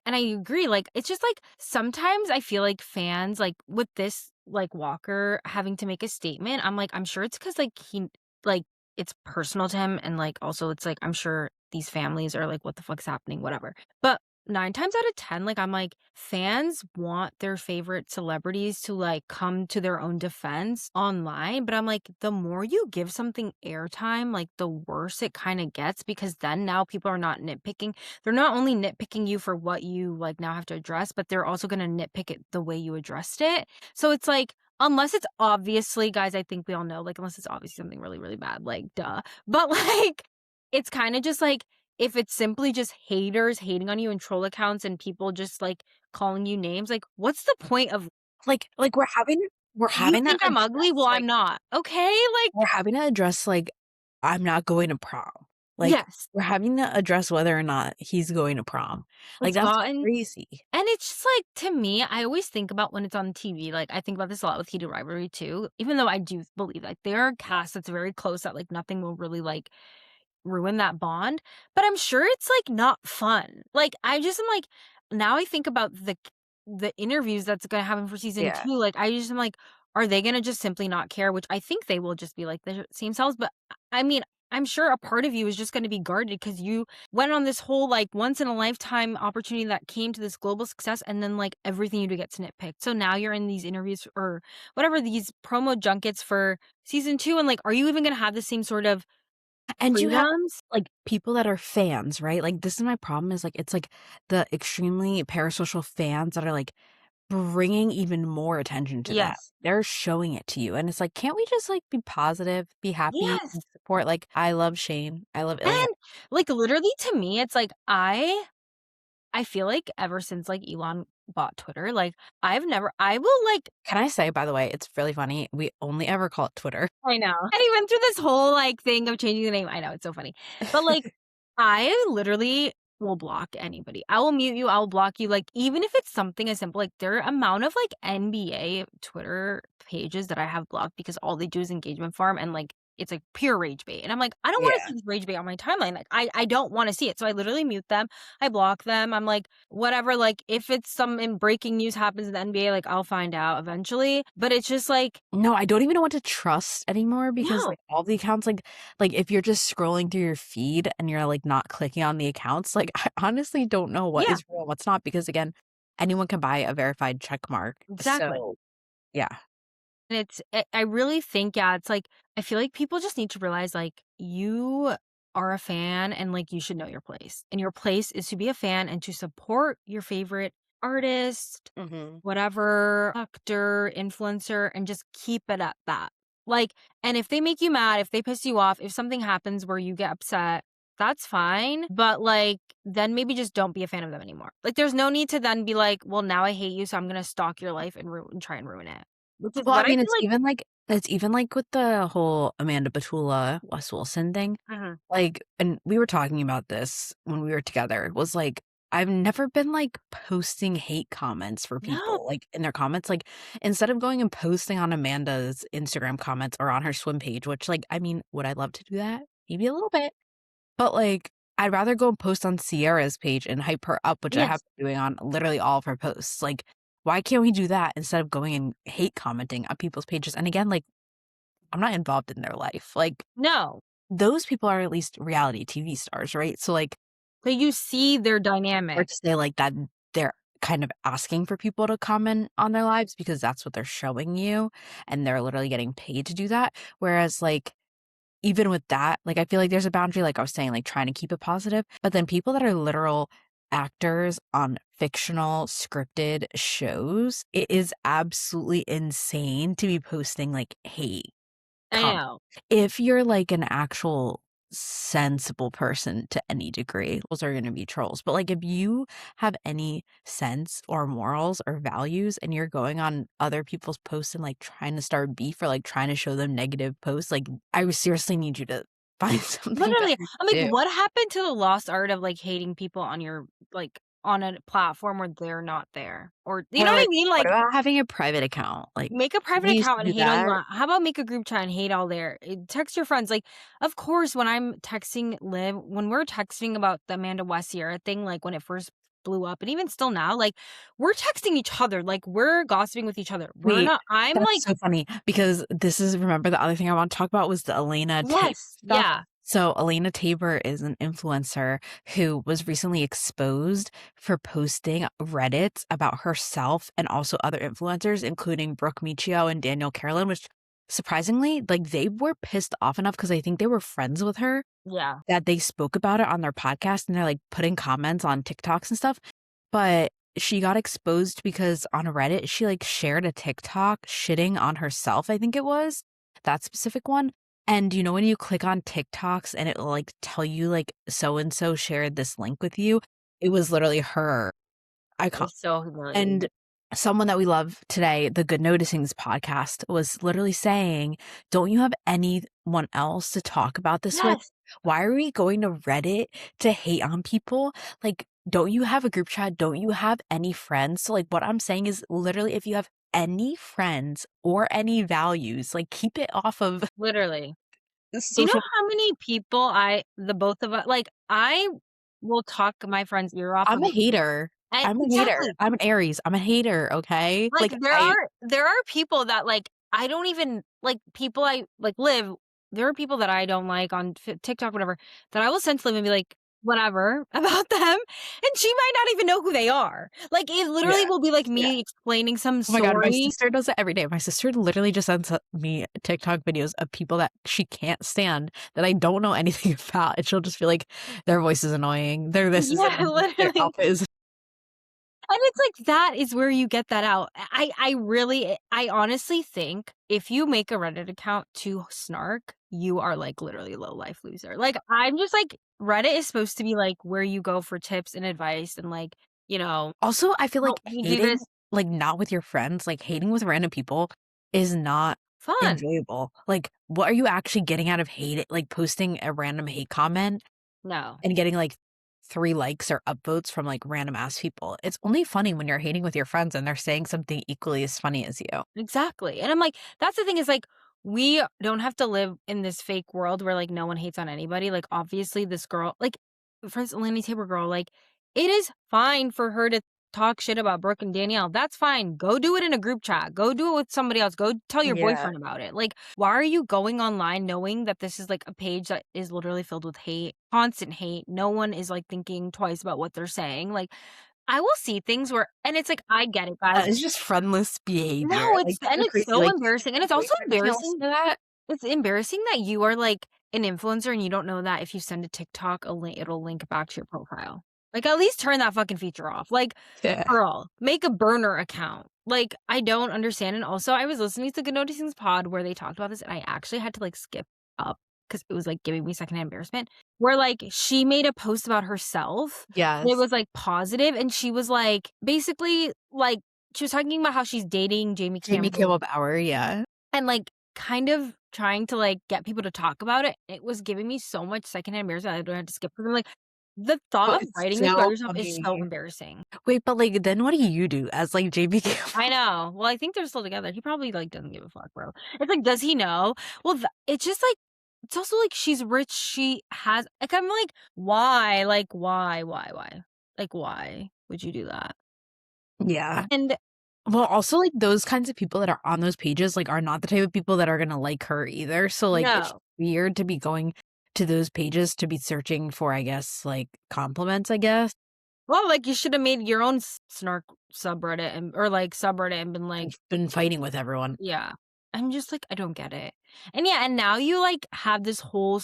And I agree, like, it's just, like, sometimes I feel like fans, like, with this, like, Walker having to make a statement, I'm like, I'm sure it's because like, it's personal to him and, like, also it's, like, I'm sure these families are like, "What the fuck's happening?" Whatever. But 9 times out of 10, like, I'm like, fans want their favorite celebrities to, like, come to their own defense online, but I'm like, the more you give something airtime, like, the worse it kinda gets because then now people are not nitpicking. They're not only nitpicking you for what you, like, now have to address, but they're also gonna nitpick it the way you addressed it. So it's like, unless it's obviously guys, I think we all know, like, unless it's obviously something really, really bad, like, duh. But, like, it's kinda just like, if it's simply just haters hating on you and troll accounts and people just, like, calling you names, like, what's the point of like, we're "You having to think I'm ugly? address, Well, like I'm not." Okay? Like we're having to address, like, I'm not going to prom. Like, Yes. we're having to address whether or not he's going to prom. Like, It's that's gotten crazy. And it's just like, to me, I always think about when it's on TV, like, I think about this a lot with Heated Rivalry too, even though I do believe, like, there are casts that's very close that, like, nothing will really, like, ruin that bond, but I'm sure it's, like, not fun. Like, I just am like now I think about the interviews that's gonna happen for season Yeah. 2, like, I just am like, are they gonna just simply not care? Which I think they will just be, like, their same selves, but I mean, I'm sure a part of you is just gonna be guarded because you went on this whole, like, once in a lifetime opportunity that came to this global success, and then, like, everything you do gets nitpicked. So now you're in these interviews or whatever, these promo junkets for season 2, and, like, are you even gonna have the same sort of And you have, freedoms? like, people that are fans, right? Like, this is my problem is, like, it's, like, the extremely parasocial fans that are, like, bringing even more attention to that. Yes. They're showing it to you, and it's like, can't we just, like, be positive, be happy, Yes. and support? Like, I love Shane. I love Ilya. And, like, literally to me, it's like, I feel like ever since, like, Elon bought Twitter, like, I will, like Can I say, by the way, it's really funny, we only ever call it Twitter. I know. And he went through this whole, like, thing of changing the name. I know, it's so funny. But, like, I literally will block anybody. I will mute you, I will block you, like, even if it's something as simple like, their amount of, like, NBA Twitter pages that I have blocked because all they do is engagement farm and, like, it's, like, pure rage bait, and I'm like, "I don't wanna Yeah. see this rage bait on my timeline." Like, I don't wanna see it, so I literally mute them, I block them, I'm like, "Whatever," like, if it's some breaking news happens in the NBA, like, I'll find out eventually, but it's just like No, I don't even know what to trust anymore because, no. like, all the accounts, like, if you're just scrolling through your feed and you're, like, not clicking on the accounts, like, I honestly don't know what Yeah, is real and what's not because, again, anyone can buy a verified check mark. exactly. So, yeah. And I really think, yeah, it's like, I feel like people just need to realize, like, you are a fan and, like, you should know your place. And your place is to be a fan and to support your favorite artist, Mhm. whatever, actor, influencer, and just keep it at that. Like, and if they make you mad, if they piss you off, if something happens where you get upset, that's fine. But, like, then maybe just don't be a fan of them anymore. Like, there's no need to then be like, well, now I hate you, so I'm gonna stalk your life and try and ruin it. Which is Well, I what I mean, feel like it's even, like, with the whole Amanda Batula, Wes Wilson thing. mhm. Like and we were talking about this when we were together, was, like, I've never been, like, posting hate comments for No. people, like, in their comments, like, instead of going and posting on Amanda's Instagram comments or on her swim page, which, like, I mean, would I love to do that? Maybe a little bit, but, like, I'd rather go and post on Sierra's page and hype her up, which I have Yes. been doing on literally all of her posts, like, why can't we do that instead of going and hate commenting on people's pages? And again, like, I'm not involved in their life, like, No. those people are at least reality TV stars, right? So, like, But you see their or dynamic. to say, like, that they're kind of asking for people to comment on their lives because that's what they're showing you, and they're literally getting paid to do that. Whereas, like, even with that, like, I feel like there's a boundary, like I was saying, like, trying to keep it positive, but then people that are literal actors on fictional scripted shows, it is absolutely insane to be posting, like, hate I com know. if you're, like, an actual sensible person to any degree, those are gonna be trolls, but, like, if you have any sense or morals or values and you're going on other people's posts and, like, trying to start beef or, like, trying to show them negative posts, like, I would seriously need you to find something better Literally, to I'm like, do. what happened to the lost art of, like, hating people on your like, on a platform where they're not there? Or you know Or, what I like, mean? what Like, about having a private account? Like, make a private we used account to and do hate all you that. want. How about make a group chat and hate all there? Text your friends. Like, of course, when I'm texting Liv, when we're texting about the Amanda West Sierra thing, like when it first blew up, and even still now, like we're texting each other, like we're gossiping with each other. We're Wait, not. I'm that's like, so funny because this is remember the other thing I want to talk about was the Elena Tabor yes, stuff? yeah, So, Elena Tabor is an influencer who was recently exposed for posting Reddits about herself and also other influencers, including Brooke Michio and Daniel Carolyn, which surprisingly, like, they were pissed off enough because I think they were friends with her yeah. that they spoke about it on their podcast and they're, like, putting comments on TikToks and stuff, but she got exposed because on Reddit, she, like, shared a TikTok shitting on herself, I think it was, that specific one, and, you know, when you click on TikToks and it'll, like, tell you, like, "So and so shared this link with you," it was literally her icon. It's so humiliating. And someone that we love today, the Good Noticings podcast, was literally saying, "Don't you have anyone else to talk about this with?" Yes. Why are we going to Reddit to hate on people? Like, don't you have a group chat? Don't you have any friends? So, like, what I'm saying is literally if you have any friends or any values, like, keep it off of Literally. Do you know social. how many people the both of us like, I will talk my friend's ear off I'm a about hater. and I'm a hater. exactly. I'm an Aries. I'm a hater, okay? Like, Like, I there are people that, like, I don't even like, people I, like, live there are people that I don't like on TikTok, whatever, that I will send to Liv and be like, "Whatever," about them, and she might not even know who they are. Like, it literally yeah, will be like yeah. me explaining some Oh my god, my story. sister does it every day. My sister literally just sends me TikTok videos of people that she can't stand that I don't know anything about, and she'll just be like, "Their voice is annoying. Their this is Yeah, annoying. Their literally. outfit is." And it's like, that is where you get that out. I really I honestly think if you make a Reddit account to snark, you are, like, literally a low life loser. Like, I'm just like, Reddit is supposed to be, like, where you go for tips and advice and, like, you know, Also, I feel like "Help me do hating, this." like, not with your friends, like, hating with random people is not Fun. enjoyable. Like, what are you actually getting out of like, posting a random hate comment No. and getting, like, 3 likes or upvotes from, like, random ass people? It's only funny when you're hating with your friends and they're saying something equally as funny as you. Exactly, and I'm like, that's the thing is, like, we don't have to live in this fake world where, like, no one hates on anybody, like, obviously, this girl like, for instance, Lanny Tabor girl, like, it is fine for her to talk shit about Brooke and Danielle, that's fine, go do it in a group chat, go do it with somebody else, go tell your Yeah. boyfriend about it, like, why are you going online knowing that this is, like, a page that is literally filled with hate, constant hate, no one is, like, thinking twice about what they're saying, like, I will see things where and it's like, I get it, guys. That is just friendless behavior, No, like, it's crazy, so like, embarrassing, and your it's also boyfriend can't listen embarrassing to that? it's embarrassing that you are, like, an influencer and you don't know that if you send a TikTok, it'll link back to your profile. Like, at least turn that fucking feature off. Like, Yeah. girl, make a burner account. Like, I don't understand, and also, I was listening to the Good Noticings pod where they talked about this, and I actually had to, like, skip up because it was, like, giving me secondhand embarrassment, where, like, she made a post about herself, and it Yes. was, like, positive, and she was, like, basically, like, she was talking about how she's dating Jamie Jamie Campbell Kimmel Bower, yeah. and, like, kind of trying to, like, get people to talk about it. It was giving me so much secondhand embarrassment, I had to skip because I'm like, the Oh, thought of it's writing this about so yourself is so funny. embarrassing. Wait, but, like, then what do you do as, like, JB I Campbell? know. Well, I think they're still together. He probably, like, doesn't give a fuck, bro. It's like, does he know? Well, it's just, like it's also, like, she's rich, she has like, I'm like, "Why? Like, why? Like, why would you do that?" Yeah. And Well, also, like, those kinds of people that are on those pages, like, are not the type of people that are gonna like her either, so, like, it's no. weird to be going to those pages to be searching for, I guess, like, compliments, I guess, Well, like, you should have made your own snark subreddit and or, like, subreddit and been like and been fighting with everyone, yeah. I'm just like, I don't get it. And yeah, and now you, like, have this whole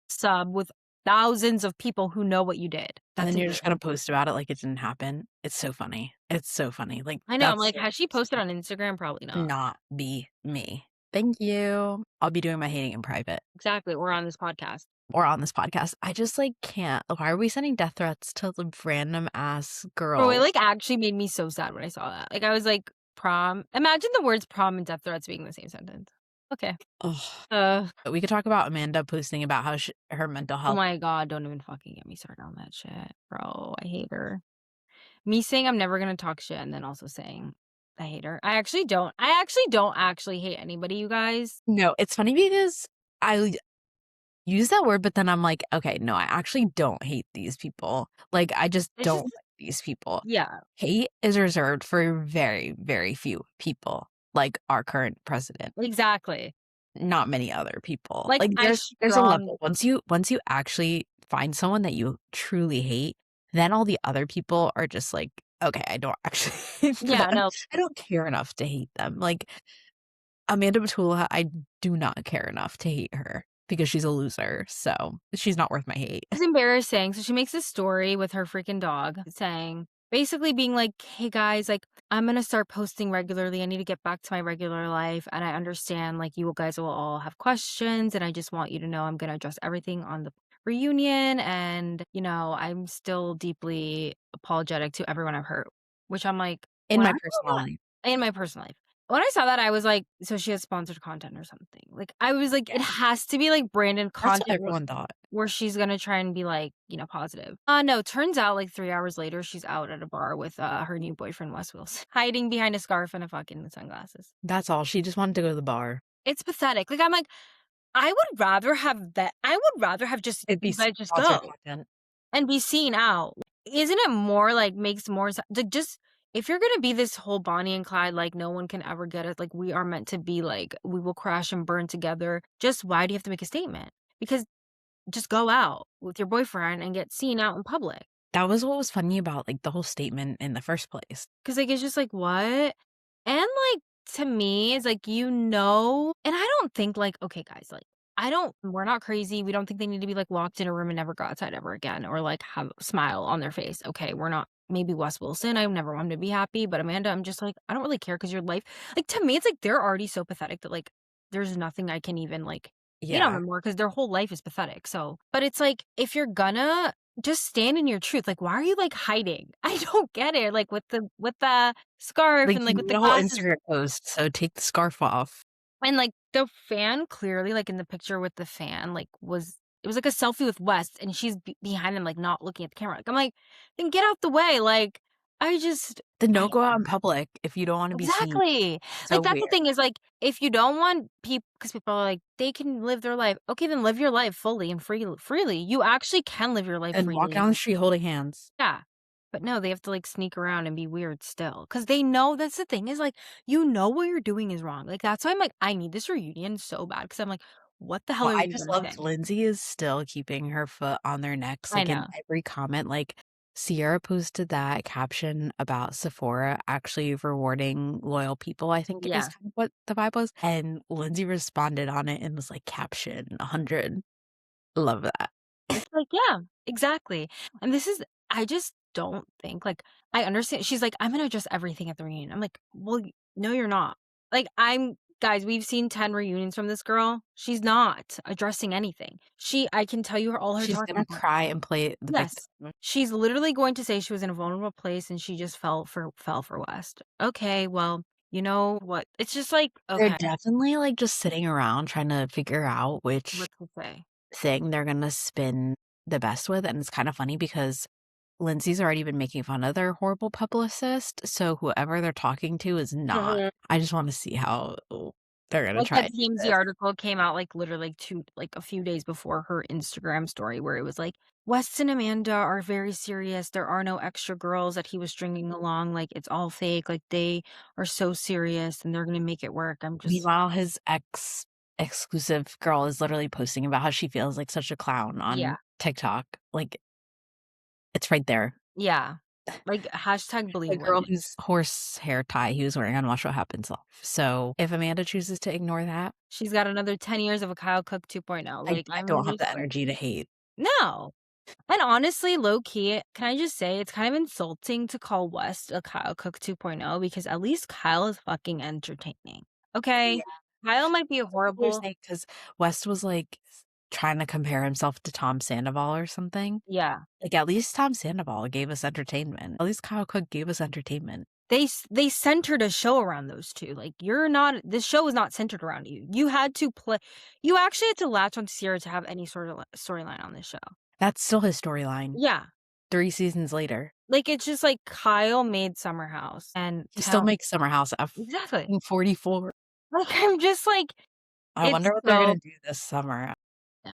sub with thousands of people who know what you did. and That's then you're just gonna embarrassing. post about it like it didn't happen. It's so funny. It's so funny, like, I know, I'm that's like, has she posted on Instagram? Probably not. not be me. Thank you. I'll be doing my hating in private Exactly, or on this podcast. or on this podcast. I just, like, can't. Why are we sending death threats to the random ass Bro, it, girls? like, actually made me so sad when I saw that. Like, I was like, "Prom?" Imagine the words "prom" and "death threats" being in the same sentence. Okay. Ugh. Uh, We could talk about Amanda posting about how her mental oh health. my god, don't even fucking get me started on that shit, bro. I hate her. Me saying I'm never gonna talk shit and then also saying I hate her. I actually don't actually hate anybody, you guys. No, it's funny because I use that word, but then I'm like, okay, no, I actually don't hate these people. Like, I just It's don't just like these people. yeah, Hate is reserved for very, very few people, like our current president. exactly. Not many other people. Like, Like, I there's a strong level. Once you actually find someone that you truly hate, then all the other people are just like, okay, I don't actually yeah, no, I don't care enough to hate them. Like, Amanda Batula, I do not care enough to hate her because she's a loser, so she's not worth my hate. it's embarrassing. So she makes this story with her freaking dog saying basically being like, "Hey guys, like I'm gonna start posting regularly. I need to get back to my regular life, and I understand like you guys will all have questions, and I just want you to know I'm gonna address everything on the reunion, and I'm still deeply apologetic to everyone I've hurt." Which I'm like, In when I my feel personal that life. in my personal life. When I saw that, I was like, "So she has sponsored content or something." Like, I was like, "It Yeah. has to be, like, branded That's what content everyone thought. where she's gonna try and be, like, positive." No, turns out, like, 3 hours later, she's out at a bar with, her new boyfriend, Wes Wilson, hiding behind a scarf and a fucking sunglasses. That's all, she just wanted to go to the bar. It's pathetic. Like, I'm like, I would rather have just It'd be you guys just sponsored go. content. And be seen out. Isn't it more like makes more sense? Like, just if you're gonna be this whole Bonnie and Clyde, like, no one can ever get us, like, we are meant to be, like, we will crash and burn together, just why do you have to make a statement? Because just go out with your boyfriend and get seen out in public. That was what was funny about, like, the whole statement in the first place. 'Cause, like, it's just like, "What?" And, like, to me, it's like, and I don't think, like, okay, guys, like, we're not crazy, we don't think they need to be, like, locked in a room and never go outside ever again or, like, have a smile on their face. Okay, we're not maybe Wes Wilson, I never want him to be happy, but Amanda, I'm just like, I don't really care because your life like, to me, it's like they're already so pathetic that, like, there's nothing I can even, like, hate on Yeah. them more because their whole life is pathetic, so but it's like, if you're gonna just stand in your truth. Like, why are you, like, hiding? I don't get it, like, with the scarf Like, and, like, you with the made a whole glasses. Instagram post, so take the scarf off. And, like, the fan clearly, like, in the picture with the fan, like, it was like a selfie with West, and she's behind him, like, not looking at the camera. Like, I'm like, "Then get out the way." Like, I just Then I don't go out in public if you don't wanna be seen. exactly. Like, So that's the weird. thing is, like, if you don't want people, because people are like, "They can live their life." Okay, then live your life fully and freely. You actually can live your life And walk freely. down the street holding hands. Yeah. But no, they have to, like, sneak around and be weird still, because they know that's the thing is, like, you know what you're doing is wrong. Like, that's why I'm like, I need this reunion so bad, because 'cause I'm like, "What the hell Well, are I you just gonna loved say?" Lindsay is still keeping her foot on their necks, I like, in know. every comment, like, Sierra posted that caption about Sephora actually rewarding loyal people, I think is Yeah. kind of what the vibe was, and Lindsay responded on it and was like, "Caption 100." Love that. It's like, yeah, exactly. And this is I just don't think, like, I understand she's like, "I'm gonna address everything at the reunion." I'm like, "Well, no, you're not." Like, guys, we've seen 10 reunions from this girl. She's not addressing anything. I can tell you all her She's talking gonna points. cry and play the victim. Yes. She's literally going to say she was in a vulnerable place and she just fell for West. Okay, well, you know what? It's just like, They're okay, definitely, like, just sitting around trying to figure out which what to say. thing they're gonna spin the best with, and it's kinda funny because Lindsay's already been making fun of their horrible publicist, so whoever they're talking to is not. Mhm. I just wanna see how they're gonna Like try that and do TMZ this. article came out like literally a few days before her Instagram story where it was like, West and Amanda are very serious. There are no extra girls that he was stringing along. Like it's all fake. Like they are so serious and they're gonna make it work. I'm just Meanwhile, his exclusive girl is literally posting about how she feels like such a clown yeah. on TikTok, like, it's right there. Yeah. Like hashtag The believe girl women. whose horse hair tie he was wearing on Watch What Happens Live. So, if Amanda chooses to ignore that, She's got another 10 years of a Kyle Cook 2.0. I Like, I I'm don't have just the energy to hate. no. And honestly, low key, can I just say it's kind of insulting to call West a Kyle Cook 2.0 because at least Kyle is fucking entertaining. Okay? Yeah. Kyle might be a That's what people are horrible saying because West was, like, trying to compare himself to Tom Sandoval or something. yeah. Like, at least Tom Sandoval gave us entertainment. At least Kyle Cook gave us entertainment. They centered a show around those 2. Like, you're not this show is not centered around you. You actually had to latch on Sierra to have any sort of storyline on this show. That's still his storyline Yeah. 3 seasons later. Like, it's just like Kyle made Summer House and He still Cal makes Summer House at exactly. fucking 44. Like, I'm just like, I it's wonder what they're so gonna do this summer.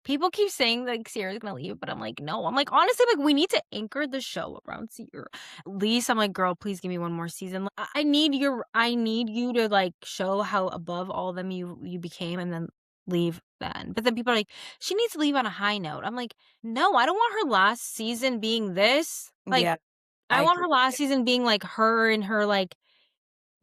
people keep saying, like, Sierra's gonna leave, but I'm like, "No." I'm like, honestly, like, we need to anchor the show around Sierra. At least I'm like, "Girl, please give me one more season." I need you to, like, show how above all of them you became and then leave then. But then people are like, "She needs to leave on a high note." I'm like, "No, I don't want her last season being this." Like, Yeah, I I want agree her with last you. season being, like, her and her, like,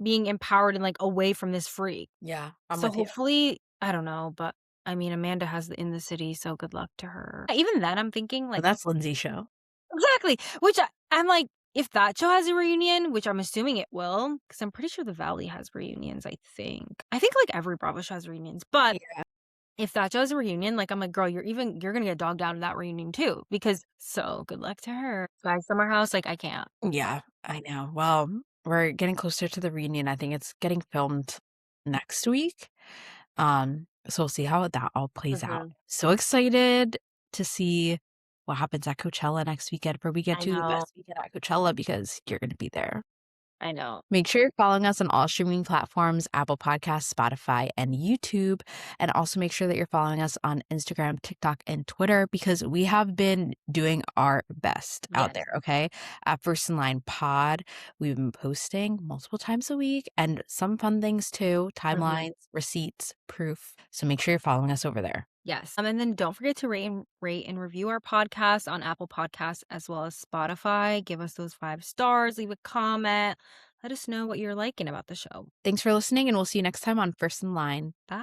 being empowered and, like, away from this freak. Yeah, I'm So with you. hopefully I don't know, but I mean, Amanda has the In the City, so good luck to her. Even then, I'm thinking, But like that's Lindsay's show. exactly, which I'm like, if that show has a reunion, which I'm assuming it will, because 'cause I'm pretty sure The Valley has reunions, I think. I think, like, every Bravo show has reunions, but Yeah. if that show has a reunion, like, I'm like, "Girl, you're gonna get dogged out of that reunion too," because so good luck to her. Guys, Summer House, like, I can't. Yeah, I know. Well, we're getting closer to the reunion. I think it's getting filmed next week. So we'll see how that all plays out. Mhm. So excited to see what happens at Coachella next weekend for weekend I 2, the know, best weekend at Coachella because you're gonna be there. I know. Make sure you're following us on all streaming platforms, Apple Podcasts, Spotify, and YouTube. And also make sure that you're following us on Instagram, TikTok, and Twitter because we have been doing our best out Yes. there, okay? At First in Line Pod, we've been posting multiple times a week and some fun things too, Mhm. timelines, receipts, proof. So make sure you're following us over there. Yes. And then don't forget to rate and review our podcast on Apple Podcasts as well as Spotify. Give us those 5 stars, leave a comment. Let us know what you're liking about the show. Thanks for listening, and we'll see you next time on First in Line. Bye.